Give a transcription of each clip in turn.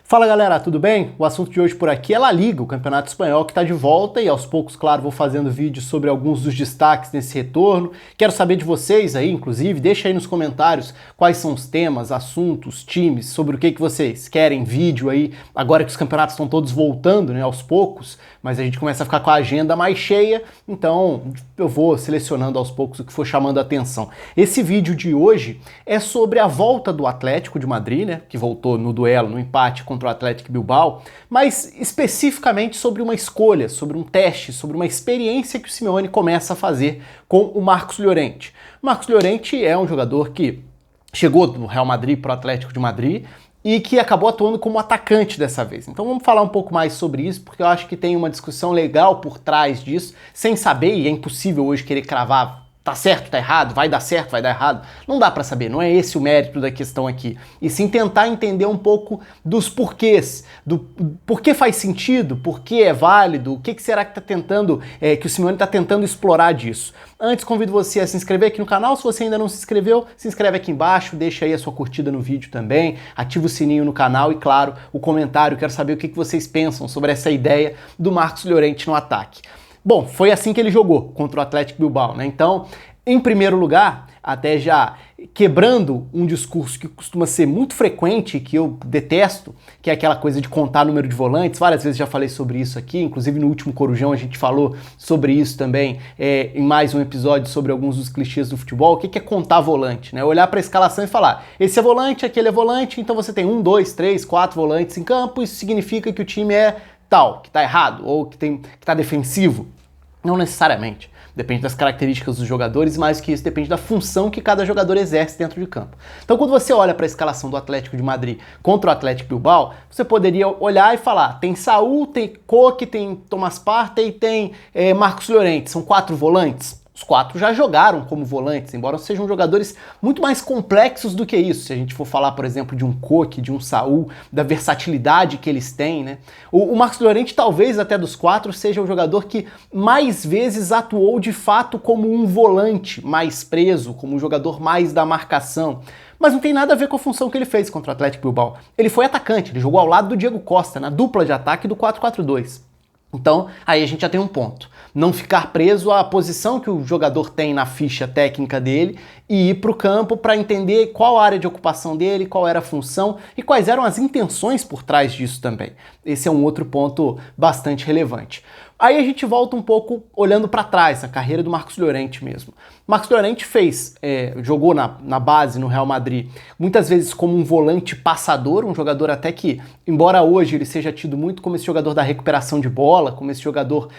Fala galera, tudo bem? O assunto de hoje por aqui é La Liga, o campeonato espanhol que está de volta e aos poucos, claro, vou fazendo vídeos sobre alguns dos destaques nesse retorno. Quero saber de vocês aí, inclusive, deixa aí nos comentários quais são os temas, assuntos, times, sobre o que vocês querem vídeo aí, agora que os campeonatos estão todos voltando, né, aos poucos, mas a gente começa a ficar com a agenda mais cheia, então eu vou selecionando aos poucos o que for chamando a atenção. Esse vídeo de hoje é sobre a volta do Atlético de Madrid, né, que voltou no duelo, no empate contra o Atlético Bilbao, mas especificamente sobre uma escolha, sobre um teste, sobre uma experiência que o Simeone começa a fazer com o Marcos Llorente. O Marcos Llorente é um jogador que chegou do Real Madrid para o Atlético de Madrid e que acabou atuando como atacante dessa vez. Então vamos falar um pouco mais sobre isso, porque eu acho que tem uma discussão legal por trás disso, sem saber, e é impossível hoje querer cravar tá certo, tá errado, vai dar certo, vai dar errado. Não dá pra saber, não é esse o mérito da questão aqui. E sim tentar entender um pouco dos porquês, do porquê faz sentido, porquê é válido, o que será que tá tentando, que o Simeone tá tentando explorar disso. Antes, convido você a se inscrever aqui no canal. Se você ainda não se inscreveu, se inscreve aqui embaixo, deixa aí a sua curtida no vídeo também, ativa o sininho no canal e, claro, o comentário. Quero saber o que vocês pensam sobre essa ideia do Marcos Llorente no ataque. Bom, foi assim que ele jogou contra o Atlético Bilbao, né? Então, em primeiro lugar, até já quebrando um discurso que costuma ser muito frequente, que eu detesto, que é aquela coisa de contar número de volantes. Várias vezes já falei sobre isso aqui, inclusive no último Corujão a gente falou sobre isso também, em mais um episódio sobre alguns dos clichês do futebol. O que é contar volante, né? Olhar para a escalação e falar, esse é volante, aquele é volante, então você tem 1, 2, 3, 4 volantes em campo, isso significa que o time é tal, que tá errado, ou que tá defensivo. Não necessariamente. Depende das características dos jogadores, mais que isso depende da função que cada jogador exerce dentro de campo. Então quando você olha para a escalação do Atlético de Madrid contra o Atlético Bilbao, você poderia olhar e falar, tem Saúl, tem Koke, tem Thomas Partey e tem Marcos Llorente, são 4 volantes. Os 4 já jogaram como volantes, embora sejam jogadores muito mais complexos do que isso. Se a gente for falar, por exemplo, de um Koke, de um Saúl, da versatilidade que eles têm, né? O Marcos Llorente, talvez até dos 4, seja o jogador que mais vezes atuou de fato como um volante mais preso, como um jogador mais da marcação. Mas não tem nada a ver com a função que ele fez contra o Atlético Bilbao. Ele foi atacante, ele jogou ao lado do Diego Costa, na dupla de ataque do 4-4-2. Então, aí a gente já tem um ponto. Não ficar preso à posição que o jogador tem na ficha técnica dele e ir para o campo para entender qual a área de ocupação dele, qual era a função e quais eram as intenções por trás disso também. Esse é um outro ponto bastante relevante. Aí a gente volta um pouco olhando para trás, a carreira do Marcos Llorente mesmo. Marcos Llorente jogou na base no Real Madrid, muitas vezes como um volante passador, um jogador até que, embora hoje ele seja tido muito como esse jogador da recuperação de bola, como esse jogador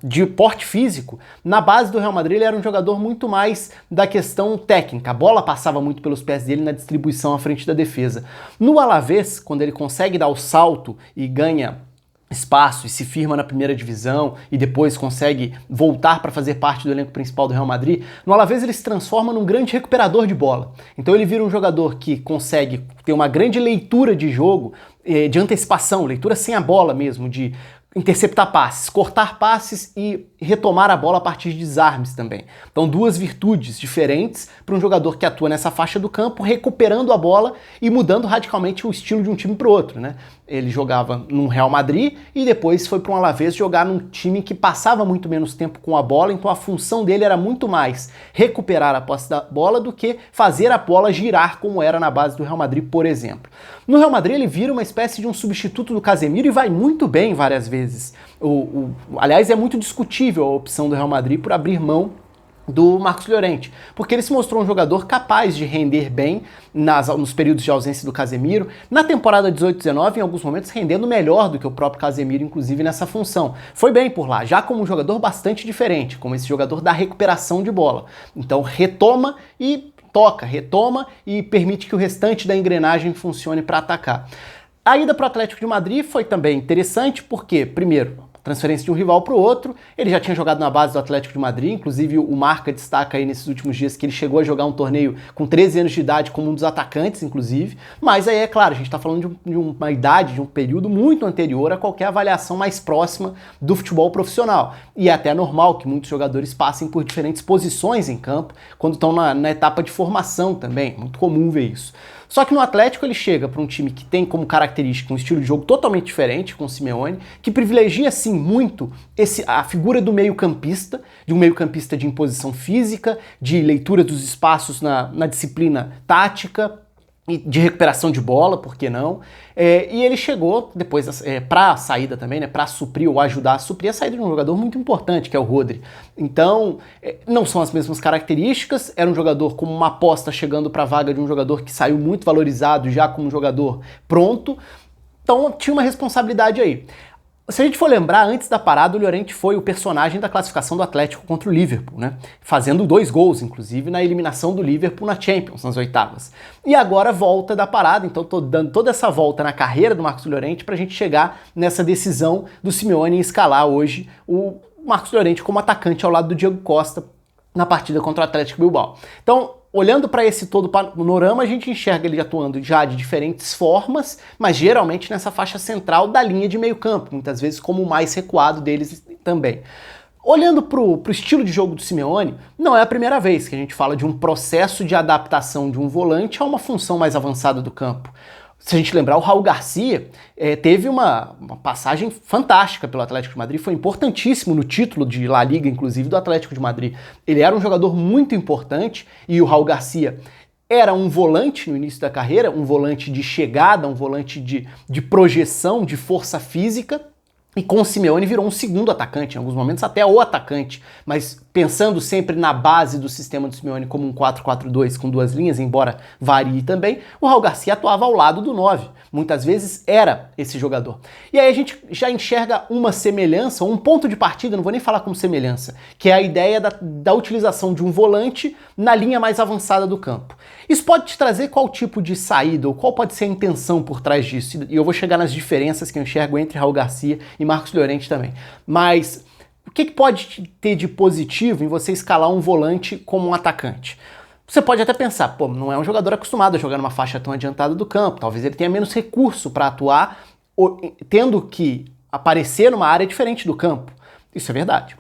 de porte físico, na base do Real Madrid ele era um jogador muito mais da questão técnica. A bola passava muito pelos pés dele na distribuição à frente da defesa. No Alavés, quando ele consegue dar o salto e ganha espaço e se firma na primeira divisão e depois consegue voltar para fazer parte do elenco principal do Real Madrid, no Alavés ele se transforma num grande recuperador de bola. Então ele vira um jogador que consegue ter uma grande leitura de jogo, de antecipação, leitura sem a bola mesmo, de interceptar passes, cortar passes e retomar a bola a partir de desarmes também. Então duas virtudes diferentes para um jogador que atua nessa faixa do campo, recuperando a bola e mudando radicalmente o estilo de um time para o outro, né? Ele jogava num Real Madrid e depois foi para um Alavés jogar num time que passava muito menos tempo com a bola, então a função dele era muito mais recuperar a posse da bola do que fazer a bola girar como era na base do Real Madrid, por exemplo. No Real Madrid ele vira uma espécie de um substituto do Casemiro e vai muito bem várias vezes. Aliás, é muito discutível a opção do Real Madrid por abrir mão do Marcos Llorente, porque ele se mostrou um jogador capaz de render bem nos períodos de ausência do Casemiro. Na temporada 18-19, em alguns momentos, rendendo melhor do que o próprio Casemiro, inclusive nessa função. Foi bem por lá, já como um jogador bastante diferente, como esse jogador da recuperação de bola. Então retoma e toca, retoma e permite que o restante da engrenagem funcione para atacar. A ida para o Atlético de Madrid foi também interessante porque, primeiro, transferência de um rival para o outro, ele já tinha jogado na base do Atlético de Madrid, inclusive o Marca destaca aí nesses últimos dias que ele chegou a jogar um torneio com 13 anos de idade como um dos atacantes, inclusive, mas aí é claro, a gente está falando de uma idade, de um período muito anterior a qualquer avaliação mais próxima do futebol profissional, e é até normal que muitos jogadores passem por diferentes posições em campo, quando estão na etapa de formação também, muito comum ver isso. Só que no Atlético ele chega para um time que tem como característica um estilo de jogo totalmente diferente com o Simeone, que privilegia sim muito a figura do meio-campista, de um meio-campista de imposição física, de leitura dos espaços na disciplina tática, e de recuperação de bola, por que não? E ele chegou depois para a saída também, né, para suprir ou ajudar a suprir a saída de um jogador muito importante, que é o Rodri. Então, não são as mesmas características, era um jogador como uma aposta chegando para a vaga de um jogador que saiu muito valorizado já como um jogador pronto, então tinha uma responsabilidade aí. Se a gente for lembrar, antes da parada, o Llorente foi o personagem da classificação do Atlético contra o Liverpool, né? Fazendo 2 gols, inclusive, na eliminação do Liverpool na Champions, nas oitavas. E agora volta da parada, então tô dando toda essa volta na carreira do Marcos Llorente pra gente chegar nessa decisão do Simeone em escalar hoje o Marcos Llorente como atacante ao lado do Diego Costa na partida contra o Atlético Bilbao. Então, olhando para esse todo panorama, a gente enxerga ele atuando já de diferentes formas, mas geralmente nessa faixa central da linha de meio campo, muitas vezes como o mais recuado deles também. Olhando para o estilo de jogo do Simeone, não é a primeira vez que a gente fala de um processo de adaptação de um volante a uma função mais avançada do campo. Se a gente lembrar, o Raul Garcia teve uma passagem fantástica pelo Atlético de Madrid, foi importantíssimo no título de La Liga, inclusive, do Atlético de Madrid. Ele era um jogador muito importante e o Raul Garcia era um volante no início da carreira, um volante de chegada, um volante de projeção, de força física, e com o Simeone virou um segundo atacante, em alguns momentos até o atacante, mas pensando sempre na base do sistema do Simeone como um 4-4-2 com 2 linhas, embora varie também, o Raul Garcia atuava ao lado do 9, muitas vezes era esse jogador. E aí a gente já enxerga uma semelhança, um ponto de partida, não vou nem falar como semelhança, que é a ideia da utilização de um volante na linha mais avançada do campo. Isso pode te trazer qual tipo de saída, ou qual pode ser a intenção por trás disso, e eu vou chegar nas diferenças que eu enxergo entre Raul Garcia e Marcos Llorente também. Mas o que pode ter de positivo em você escalar um volante como um atacante? Você pode até pensar, pô, não é um jogador acostumado a jogar numa faixa tão adiantada do campo, talvez ele tenha menos recurso para atuar, tendo que aparecer numa área diferente do campo. Isso é verdade.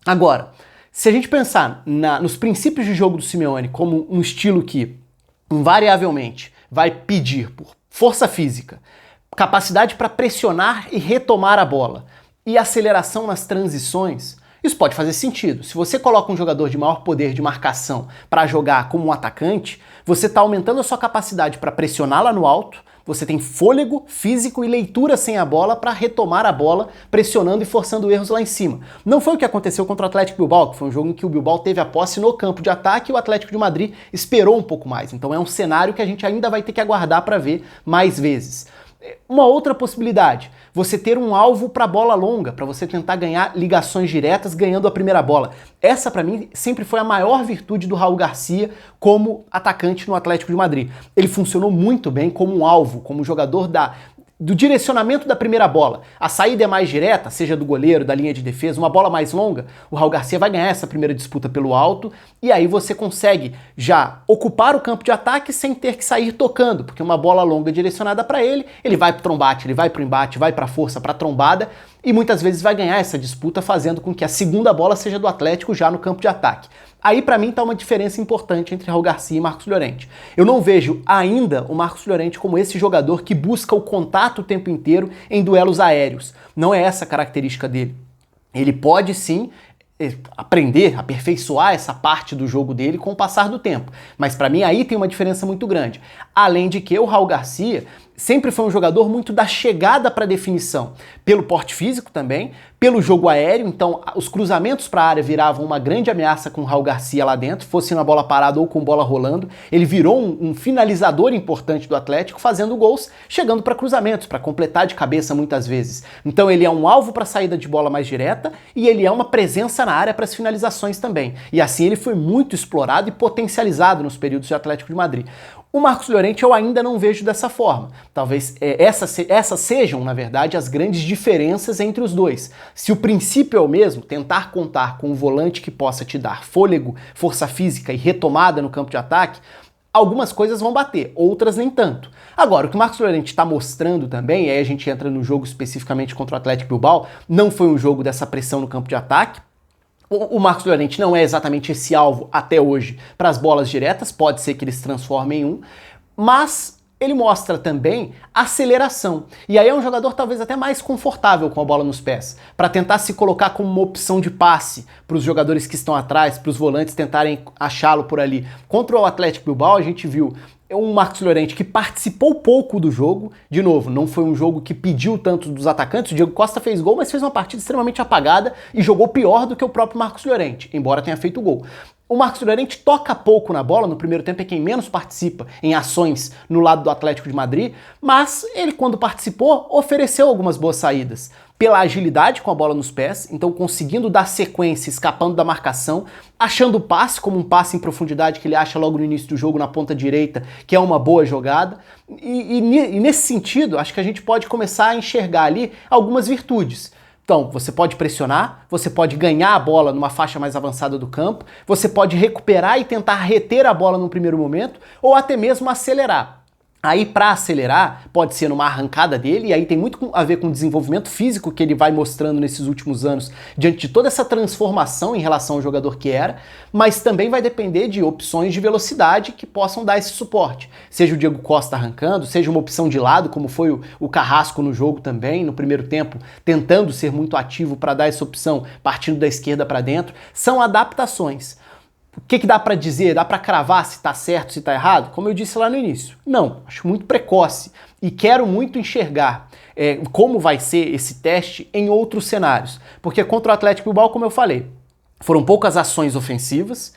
Agora, se a gente pensar nos princípios de jogo do Simeone como um estilo que invariavelmente vai pedir por força física, capacidade para pressionar e retomar a bola e aceleração nas transições, isso pode fazer sentido. Se você coloca um jogador de maior poder de marcação para jogar como um atacante, você está aumentando a sua capacidade para pressionar lá no alto, você tem fôlego, físico e leitura sem a bola para retomar a bola, pressionando e forçando erros lá em cima. Não foi o que aconteceu contra o Atlético Bilbao, que foi um jogo em que o Bilbao teve a posse no campo de ataque e o Atlético de Madrid esperou um pouco mais. Então é um cenário que a gente ainda vai ter que aguardar para ver mais vezes. Uma outra possibilidade, você ter um alvo para bola longa, para você tentar ganhar ligações diretas ganhando a primeira bola. Essa, para mim, sempre foi a maior virtude do Raul Garcia como atacante no Atlético de Madrid. Ele funcionou muito bem como um alvo, como jogador do direcionamento da primeira bola. A saída é mais direta, seja do goleiro, da linha de defesa, uma bola mais longa, o Raul Garcia vai ganhar essa primeira disputa pelo alto e aí você consegue já ocupar o campo de ataque sem ter que sair tocando, porque uma bola longa direcionada para ele, ele vai pro trombate, ele vai pro embate, vai pra força, pra trombada e muitas vezes vai ganhar essa disputa fazendo com que a segunda bola seja do Atlético já no campo de ataque. Aí, para mim, tá uma diferença importante entre Raul Garcia e Marcos Llorente. Eu não vejo ainda o Marcos Llorente como esse jogador que busca o contato o tempo inteiro em duelos aéreos. Não é essa a característica dele. Ele pode sim aprender, aperfeiçoar essa parte do jogo dele com o passar do tempo. Mas para mim aí tem uma diferença muito grande. Além de que o Raul Garcia sempre foi um jogador muito da chegada para definição, pelo porte físico também, pelo jogo aéreo, então os cruzamentos para a área viravam uma grande ameaça com o Raul Garcia lá dentro, fosse na bola parada ou com bola rolando. Ele virou um finalizador importante do Atlético, fazendo gols, chegando para cruzamentos, para completar de cabeça muitas vezes. Então ele é um alvo para saída de bola mais direta e ele é uma presença na área para as finalizações também. E assim ele foi muito explorado e potencializado nos períodos de Atlético de Madrid. O Marcos Llorente eu ainda não vejo dessa forma. Talvez essas sejam, na verdade, as grandes diferenças entre os dois. Se o princípio é o mesmo, tentar contar com um volante que possa te dar fôlego, força física e retomada no campo de ataque, algumas coisas vão bater, outras nem tanto. Agora, o que o Marcos Llorente está mostrando também, e aí a gente entra no jogo especificamente contra o Atlético Bilbao, não foi um jogo dessa pressão no campo de ataque. O Marcos Llorente não é exatamente esse alvo até hoje para as bolas diretas, pode ser que ele se transforme em um, mas ele mostra também aceleração. E aí é um jogador talvez até mais confortável com a bola nos pés, para tentar se colocar como uma opção de passe para os jogadores que estão atrás, para os volantes tentarem achá-lo por ali. Contra o Atlético Bilbao a gente viu um Marcos Llorente que participou pouco do jogo. De novo, não foi um jogo que pediu tanto dos atacantes. O Diego Costa fez gol, mas fez uma partida extremamente apagada e jogou pior do que o próprio Marcos Llorente, embora tenha feito gol. O Marcos Llorente toca pouco na bola, no primeiro tempo é quem menos participa em ações no lado do Atlético de Madrid, mas ele, quando participou, ofereceu algumas boas saídas. Pela agilidade com a bola nos pés, então conseguindo dar sequência, escapando da marcação, achando o passe como um passe em profundidade que ele acha logo no início do jogo na ponta direita, que é uma boa jogada. E nesse sentido, acho que a gente pode começar a enxergar ali algumas virtudes. Então, você pode pressionar, você pode ganhar a bola numa faixa mais avançada do campo, você pode recuperar e tentar reter a bola no primeiro momento, ou até mesmo acelerar. Aí, para acelerar, pode ser numa arrancada dele, e aí tem muito a ver com o desenvolvimento físico que ele vai mostrando nesses últimos anos, diante de toda essa transformação em relação ao jogador que era, mas também vai depender de opções de velocidade que possam dar esse suporte. Seja o Diego Costa arrancando, seja uma opção de lado, como foi o Carrasco no jogo também, no primeiro tempo, tentando ser muito ativo para dar essa opção, partindo da esquerda para dentro. São adaptações. O que dá para dizer? Dá para cravar se tá certo, se tá errado? Como eu disse lá no início, não, acho muito precoce e quero muito enxergar como vai ser esse teste em outros cenários, porque contra o Atlético Bilbao, como eu falei, foram poucas ações ofensivas,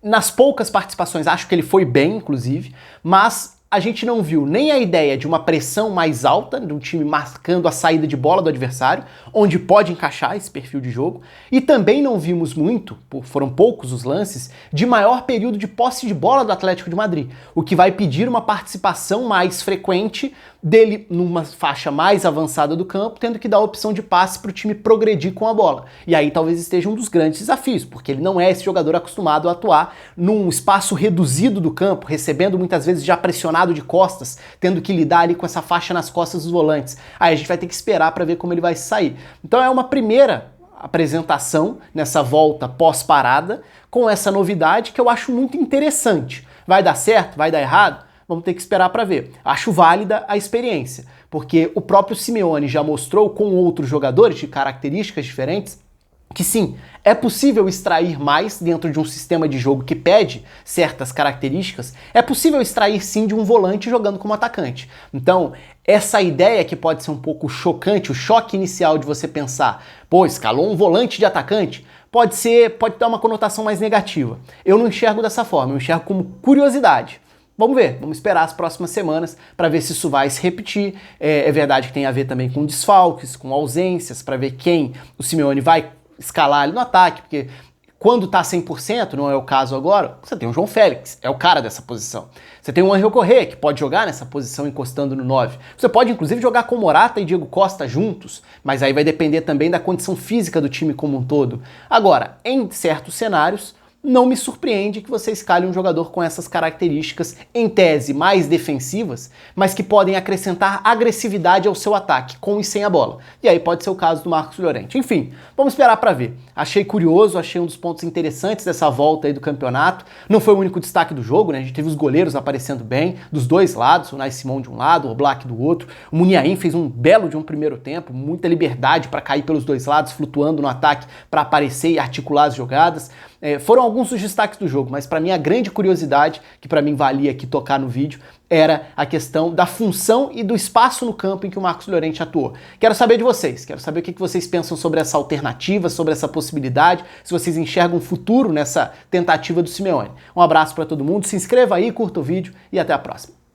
nas poucas participações acho que ele foi bem, inclusive, mas a gente não viu nem a ideia de uma pressão mais alta, de um time marcando a saída de bola do adversário, onde pode encaixar esse perfil de jogo, e também não vimos muito, foram poucos os lances, de maior período de posse de bola do Atlético de Madrid, o que vai pedir uma participação mais frequente dele numa faixa mais avançada do campo, tendo que dar a opção de passe para o time progredir com a bola. E aí talvez esteja um dos grandes desafios, porque ele não é esse jogador acostumado a atuar num espaço reduzido do campo, recebendo muitas vezes já pressionado de costas, tendo que lidar ali com essa faixa nas costas dos volantes. Aí a gente vai ter que esperar para ver como ele vai sair. Então é uma primeira apresentação nessa volta pós-parada, com essa novidade que eu acho muito interessante. Vai dar certo? Vai dar errado? Vamos ter que esperar para ver. Acho válida a experiência, porque o próprio Simeone já mostrou com outros jogadores de características diferentes que sim, é possível extrair mais dentro de um sistema de jogo que pede certas características, é possível extrair sim de um volante jogando como atacante. Então, essa ideia que pode ser um pouco chocante, o choque inicial de você pensar, pô, escalou um volante de atacante, pode dar uma conotação mais negativa. Eu não enxergo dessa forma, eu enxergo como curiosidade. Vamos ver, vamos esperar as próximas semanas para ver se isso vai se repetir. É verdade que tem a ver também com desfalques, com ausências, para ver quem o Simeone vai escalar ali no ataque, porque quando tá 100%, não é o caso agora, você tem o João Félix, é o cara dessa posição. Você tem o Ángel Correa, que pode jogar nessa posição encostando no 9. Você pode inclusive jogar com Morata e Diego Costa juntos, mas aí vai depender também da condição física do time como um todo. Agora, em certos cenários, não me surpreende que você escale um jogador com essas características, em tese, mais defensivas, mas que podem acrescentar agressividade ao seu ataque, com e sem a bola. E aí pode ser o caso do Marcos Llorente. Enfim, vamos esperar para ver. Achei curioso, achei um dos pontos interessantes dessa volta aí do campeonato. Não foi o único destaque do jogo, né? A gente teve os goleiros aparecendo bem, dos dois lados, o Unai Simon de um lado, o Oblak do outro. O Muniain fez um belo de um primeiro tempo, muita liberdade para cair pelos dois lados, flutuando no ataque para aparecer e articular as jogadas. Foram alguns dos destaques do jogo, mas para mim a grande curiosidade, que para mim valia aqui tocar no vídeo, era a questão da função e do espaço no campo em que o Marcos Llorente atuou. Quero saber de vocês, quero saber o que vocês pensam sobre essa alternativa, sobre essa possibilidade, se vocês enxergam um futuro nessa tentativa do Simeone. Um abraço para todo mundo, se inscreva aí, curta o vídeo e até a próxima.